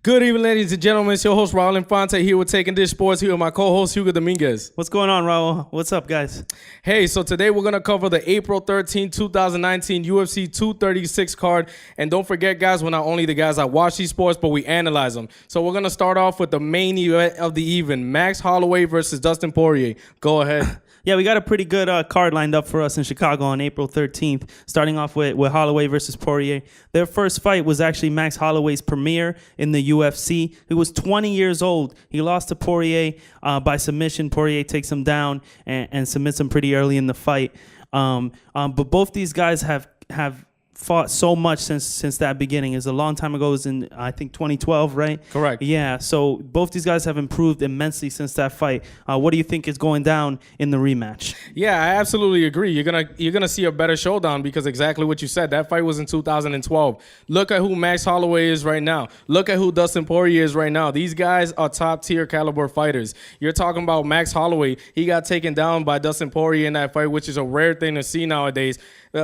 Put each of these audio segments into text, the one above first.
Good evening, ladies and gentlemen. It's your host, Raul Infante, here with Taking Dish Sports, here with my co-host, Hugo Dominguez. What's going on, Raul? What's up, guys? Hey, so today we're going to cover the April 13, 2019 UFC 236 card. And don't forget, guys, we're not only the guys that watch these sports, but we analyze them. So we're going to start off with the main event of the evening, Max Holloway versus Dustin Poirier. Go ahead. Yeah, we got a pretty good card lined up for us in Chicago on April 13th, starting off with Holloway versus Poirier. Their first fight was actually Max Holloway's premiere in the UFC. He was 20 years old. He lost to Poirier by submission. Poirier takes him down and submits him pretty early in the fight. But both these guys have fought so much since that beginning. It's a long time ago. It was in, I think, 2012, right? Correct. Yeah, so both these guys have improved immensely since that fight. What do you think is going down in the rematch? Yeah, I absolutely agree. You're gonna see a better showdown because exactly what you said. That fight was in 2012. Look at who Max Holloway is right now. Look at who Dustin Poirier is right now. These guys are top tier caliber fighters. You're talking about Max Holloway. He got taken down by Dustin Poirier in that fight, which is a rare thing to see nowadays.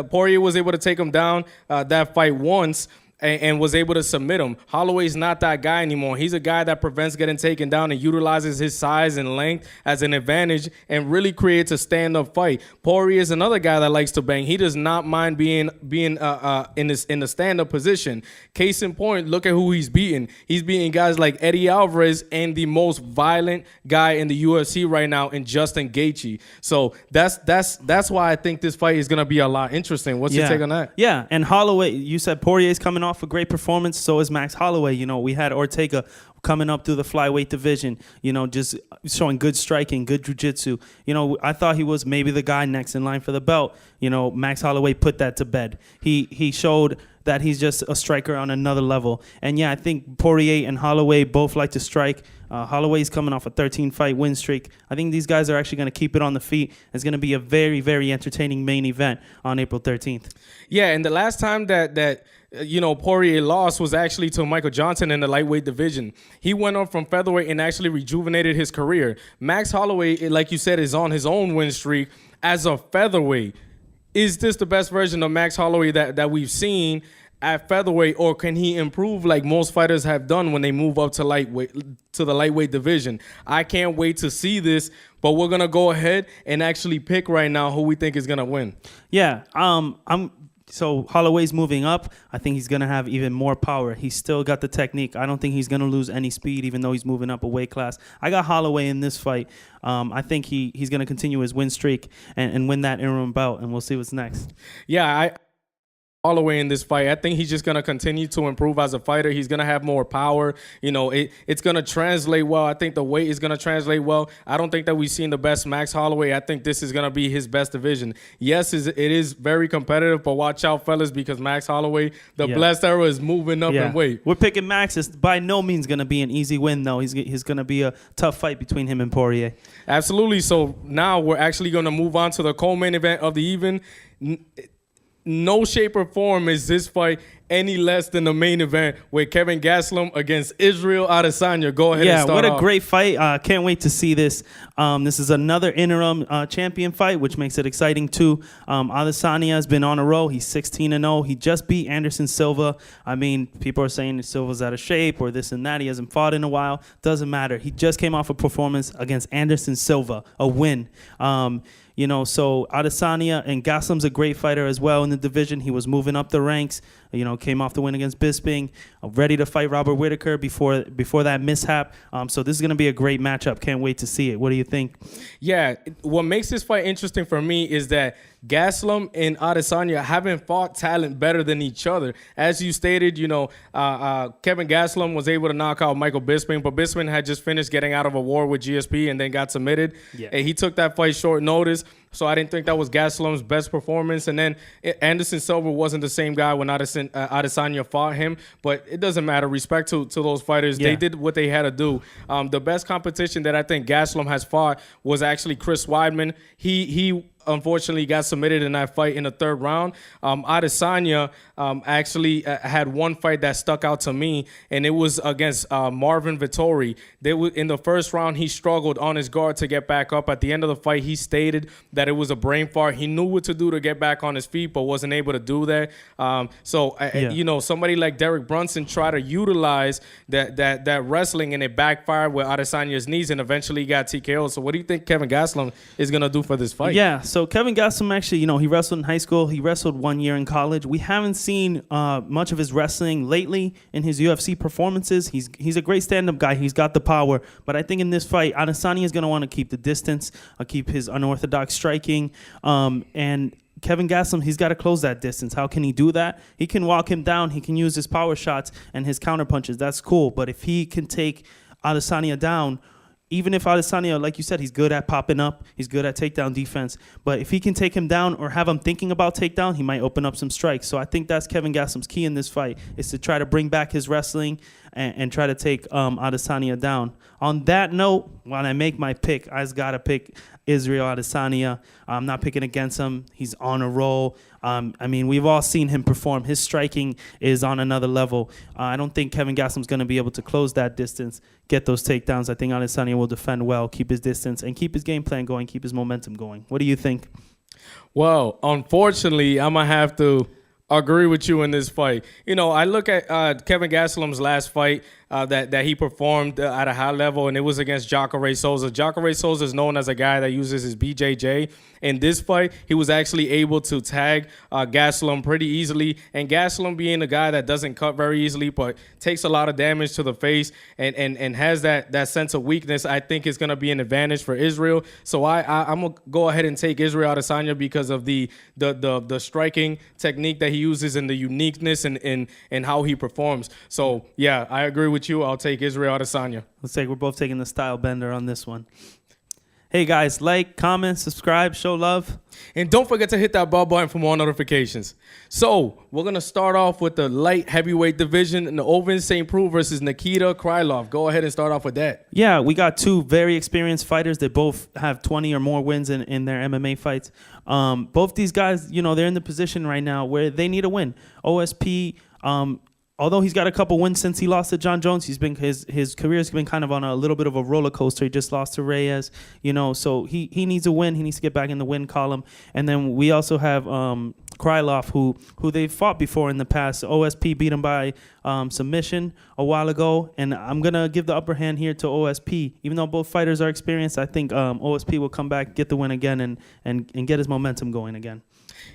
Poirier was able to take him down that fight once and was able to submit him. Holloway's not that guy anymore. He's a guy that prevents getting taken down and utilizes his size and length as an advantage and really creates a stand-up fight. Poirier is another guy that likes to bang. He does not mind being in the stand-up position. Case in point, look at who he's beating. He's beating guys like Eddie Alvarez and the most violent guy in the UFC right now in Justin Gaethje. So that's why I think this fight is going to be a lot interesting. What's your take on that? Yeah, and Holloway, you said Poirier's coming off a great performance. So is Max Holloway. You know, we had Ortega coming up through the flyweight division, you know, just showing good striking, good jiu-jitsu. You know, I thought he was maybe the guy next in line for the belt. You know, Max Holloway put that to bed. He showed that he's just a striker on another level. And yeah, I think Poirier and Holloway both like to strike. Holloway's coming off a 13-fight win streak. I think these guys are actually going to keep it on the feet. It's going to be a very, very entertaining main event on April 13th. Yeah, and the last time that Poirier lost was actually to Michael Johnson in the lightweight division. He went up from featherweight and actually rejuvenated his career. Max Holloway, like you said, is on his own win streak as a featherweight. Is this the best version of Max Holloway that we've seen at featherweight, or can he improve like most fighters have done when they move up to the lightweight division? I can't wait to see this, but we're gonna go ahead and actually pick right now who we think is gonna win. Yeah, So Holloway's moving up. I think he's going to have even more power. He's still got the technique. I don't think he's going to lose any speed, even though he's moving up a weight class. I got Holloway in this fight. I think he's going to continue his win streak and win that interim bout, and we'll see what's next. Yeah, Holloway in this fight. I think he's just going to continue to improve as a fighter. He's going to have more power. You know, it's going to translate well. I think the weight is going to translate well. I don't think that we've seen the best Max Holloway. I think this is going to be his best division. Yes, it is very competitive, but watch out, fellas, because Max Holloway, the blessed era, is moving up in weight. We're picking Max. It's by no means going to be an easy win, though. He's going to be a tough fight between him and Poirier. Absolutely. So now we're actually going to move on to the co-main event of the evening. No shape or form is this fight any less than the main event with Kevin Gastelum against Israel Adesanya. Go ahead and start off. Great fight. Can't wait to see this. This is another interim champion fight, which makes it exciting too. Adesanya has been on a roll. He's 16-0. He just beat Anderson Silva. I mean, people are saying Silva's out of shape or this and that. He hasn't fought in a while. Doesn't matter. He just came off a performance against Anderson Silva, a win. So Adesanya, and Gastelum's a great fighter as well in the division. He was moving up the ranks, came off the win against Bisping, ready to fight Robert Whittaker before that mishap. So this is going to be a great matchup. Can't wait to see it. What do you think? Yeah, what makes this fight interesting for me is that Gastelum and Adesanya haven't fought talent better than each other. As you stated, Kevin Gastelum was able to knock out Michael Bisping, but Bisping had just finished getting out of a war with GSP and then got submitted. Yeah. And he took that fight short notice, so I didn't think that was Gastelum's best performance. And then Anderson Silva wasn't the same guy when Adesanya fought him, but it doesn't matter. Respect to those fighters. Yeah. They did what they had to do. The best competition that I think Gastelum has fought was actually Chris Weidman. He unfortunately got submitted in that fight in the third round. Adesanya actually had one fight that stuck out to me, and it was against Marvin Vettori. In the first round, he struggled on his guard to get back up. At the end of the fight, he stated that it was a brain fart. He knew what to do to get back on his feet, but wasn't able to do that. Somebody like Derek Brunson tried to utilize that wrestling, and it backfired with Adesanya's knees, and eventually got TKO. So what do you think Kevin Gastelum is going to do for this fight? Yeah, so Kevin Gastelum actually, he wrestled in high school. He wrestled 1 year in college. We haven't seen much of his wrestling lately in his UFC performances. He's a great stand-up guy. He's got the power. But I think in this fight, Adesanya is going to want to keep the distance, keep his unorthodox striking, and Kevin Gastelum, he's got to close that distance. How can he do that? He can walk him down. He can use his power shots and his counter punches. That's cool. But if he can take Adesanya down, even if Adesanya, like you said, he's good at popping up, he's good at takedown defense, but if he can take him down or have him thinking about takedown, he might open up some strikes. So I think that's Kevin Gastelum's key in this fight, is to try to bring back his wrestling and try to take Adesanya down. On that note, when I make my pick, I just got to pick Israel Adesanya. I'm not picking against him. He's on a roll. We've all seen him perform. His striking is on another level. I don't think Kevin Gastelum's going to be able to close that distance, get those takedowns. I think Adesanya will defend well, keep his distance, and keep his game plan going, keep his momentum going. What do you think? Well, unfortunately, I'm going to have to agree with you in this fight. I look at Kevin Gastelum's last fight that he performed at a high level, and it was against Jacare Souza. Jacare Souza is known as a guy that uses his BJJ. In this fight, he was actually able to tag Gastelum pretty easily, and Gastelum being a guy that doesn't cut very easily but takes a lot of damage to the face and has that sense of weakness, I think is going to be an advantage for Israel. So I'm going to go ahead and take Israel Adesanya because of the striking technique that he uses and the uniqueness and how he performs. So, yeah, I agree with you. I'll take Israel Adesanya. Looks like we're both taking the style bender on this one. Hey, guys, like, comment, subscribe, show love. And don't forget to hit that bell button for more notifications. So, we're going to start off with the light heavyweight division, and the Ovince St. Preux versus Nikita Krylov. Go ahead and start off with that. Yeah, we got two very experienced fighters. They both have 20 or more wins in their MMA fights. Both these guys, they're in the position right now where they need a win. OSP, although he's got a couple wins since he lost to John Jones, his career's been kind of on a little bit of a roller coaster. He just lost to Reyes, so he needs a win. He needs to get back in the win column. And then we also have Krylov, who they fought before in the past. OSP beat him by submission a while ago, and I'm gonna give the upper hand here to OSP. Even though both fighters are experienced, I think OSP will come back, get the win again, and get his momentum going again.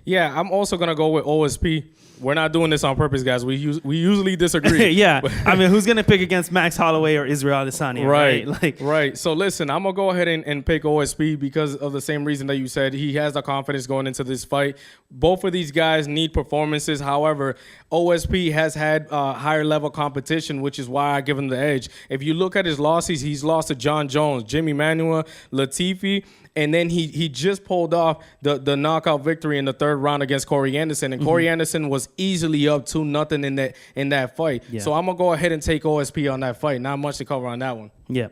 Yeah, I'm also gonna go with OSP. We're not doing this on purpose, guys. We usually disagree. Yeah, who's gonna pick against Max Holloway or Israel Adesanya? Right. Right. So listen, I'm gonna go ahead and pick OSP because of the same reason that you said. He has the confidence going into this fight. Both of these guys need performances. However, OSP has had higher level competition, which is why I give him the edge. If you look at his losses, he's lost to John Jones, Jimmy Manuwa, Latifi. And then he just pulled off the knockout victory in the third round against Corey Anderson. And Corey Anderson was easily up 2-0 in that fight. Yeah. So I'm going to go ahead and take OSP on that fight. Not much to cover on that one. Yeah.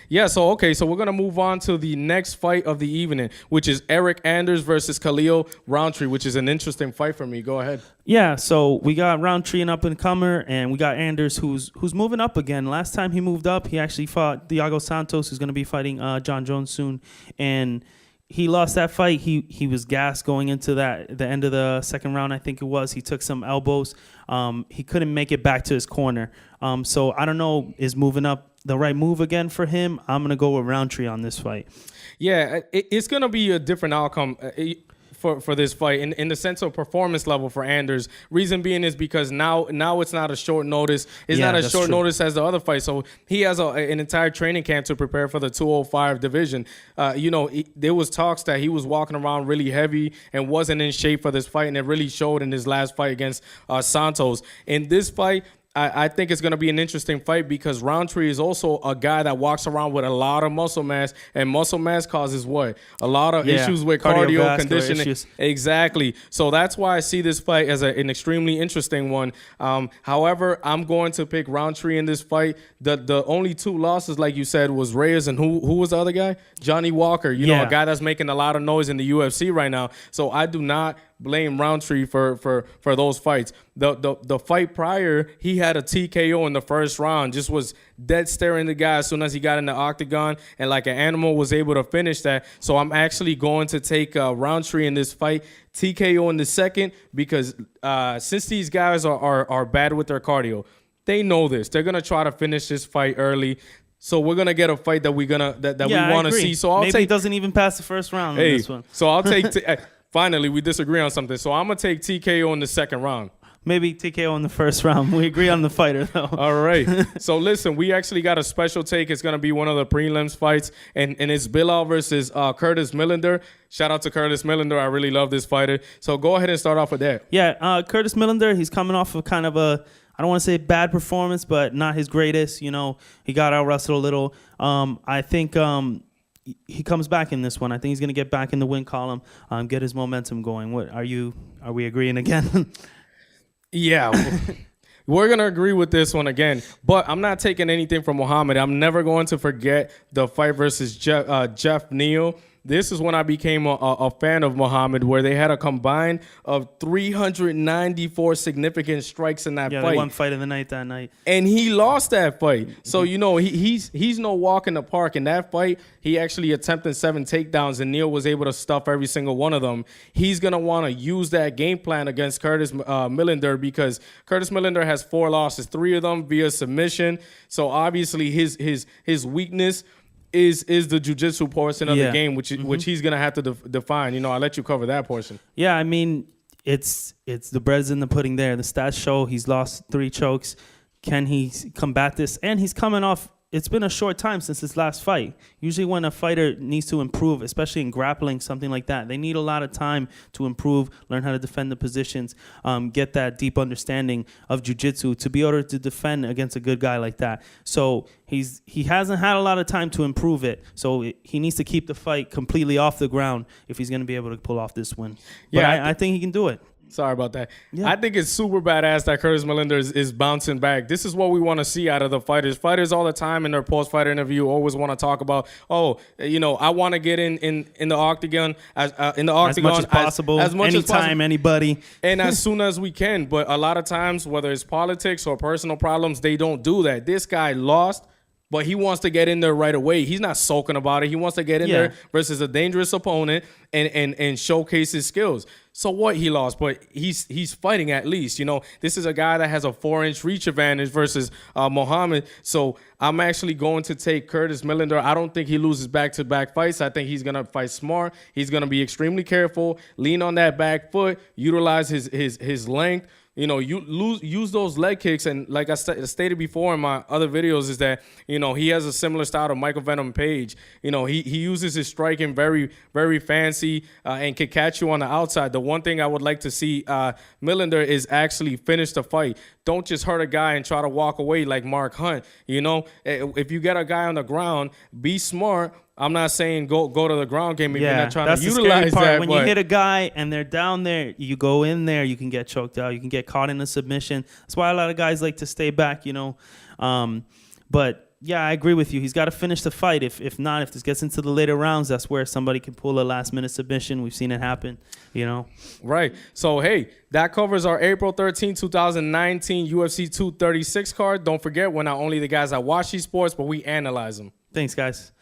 Yeah, so we're going to move on to the next fight of the evening, which is Eric Anders versus Khalil Roundtree, which is an interesting fight for me. Go ahead. Yeah, so we got Roundtree, an up-and-comer, and we got Anders, who's moving up again. Last time he moved up, he actually fought Thiago Santos, who's going to be fighting John Jones soon, and he lost that fight. He was gassed going into the end of the second round, I think it was. He took some elbows. He couldn't make it back to his corner. So I don't know, is moving up the right move again for him? I'm going to go with Roundtree on this fight. Yeah, it's going to be a different outcome for this fight in the sense of performance level for Anders. Reason being is because now it's not a short notice. It's not as short notice as the other fight. So he has an entire training camp to prepare for the 205 division. There was talks that he was walking around really heavy and wasn't in shape for this fight, and it really showed in his last fight against Santos. In this fight, I think it's going to be an interesting fight because Roundtree is also a guy that walks around with a lot of muscle mass, and muscle mass causes what? A lot of issues with cardio, Cardiovascular conditioning. issues. Exactly. So that's why I see this fight as an extremely interesting one. However, I'm going to pick Roundtree in this fight. The only 2 losses, like you said, was Reyes and who was the other guy? Johnny Walker. You know, a guy that's making a lot of noise in the UFC right now. So I do not blame Roundtree for those fights. The fight prior, he had a TKO in the first round, just was dead staring the guy as soon as he got in the octagon, and like an animal was able to finish that. So I'm actually going to take Roundtree in this fight, TKO in the second, because since these guys are bad with their cardio, they know this. They're gonna try to finish this fight early. So we're gonna get a fight that we want to see. So Maybe he doesn't even pass the first round in this one. So I'll take. Finally, we disagree on something. So I'm gonna take TKO in the second round. Maybe TKO in the first round. We agree on the fighter, though. All right. So listen, we actually got a special take. It's going to be one of the prelims fights, and it's Bilal versus Curtis Millender. Shout out to Curtis Millender. I really love this fighter. So go ahead and start off with that. Yeah, Curtis Millender, he's coming off of kind of a, I don't want to say bad performance, but not his greatest. You know, he got out-wrestled a little. I think he comes back in this one. I think he's going to get back in the win column, get his momentum going. Are we agreeing again? Yeah, we're going to agree with this one again, but I'm not taking anything from Muhammad. I'm never going to forget the fight versus Jeff Neal. This is when I became a fan of Muhammad, where they had a combined of 394 significant strikes in that fight. Yeah, they won fight of the night that night. And he lost that fight. So, you know, he's no walk in the park. In that fight, he actually attempted 7 takedowns, and Neal was able to stuff every single one of them. He's going to want to use that game plan against Curtis Millender, because Curtis Millender has 4 losses, 3 of them via submission. So, obviously, his weakness is the jiu-jitsu portion of the game, which he's going to have to define. You know, I'll let you cover that portion. Yeah, I mean, it's the bread's in the pudding there. The stats show he's lost 3 chokes. Can he combat this? And he's coming off, it's been a short time since his last fight. Usually when a fighter needs to improve, especially in grappling, something like that, they need a lot of time to improve, learn how to defend the positions, get that deep understanding of jiu-jitsu to be able to defend against a good guy like that. So he hasn't had a lot of time to improve it. So he needs to keep the fight completely off the ground if he's going to be able to pull off this win. But I think he can do it. Sorry about that. Yeah. I think it's super badass that Curtis Millender is bouncing back. This is what we want to see out of the fighters. Fighters all the time in their post-fight interview always want to talk about, I want to get in the octagon as much as possible, as much anytime, as possible, anybody, and as soon as we can. But a lot of times, whether it's politics or personal problems, they don't do that. This guy lost, but he wants to get in there right away. He's not sulking about it. He wants to get in there versus a dangerous opponent and showcase his skills. So what, he lost, but he's fighting at least. You know, this is a guy that has a 4-inch reach advantage versus Muhammad. So I'm actually going to take Curtis Millender. I don't think he loses back-to-back fights. I think he's going to fight smart. He's going to be extremely careful, lean on that back foot, utilize his length. You know, use those leg kicks, and like I stated before in my other videos, is that, you know, he has a similar style to Michael Venom Page. You know, he uses his striking very, very fancy and can catch you on the outside. The one thing I would like to see Millender is actually finish the fight. Don't just hurt a guy and try to walk away like Mark Hunt. You know, if you get a guy on the ground, be smart. I'm not saying go to the ground game if you're not trying to utilize that. When you hit a guy and they're down there, you go in there, you can get choked out, you can get caught in a submission. That's why a lot of guys like to stay back, you know. But yeah, I agree with you. He's got to finish the fight. If not, if this gets into the later rounds, that's where somebody can pull a last-minute submission. We've seen it happen, you know. Right. So, hey, that covers our April 13, 2019 UFC 236 card. Don't forget, we're not only the guys that watch these sports, but we analyze them. Thanks, guys.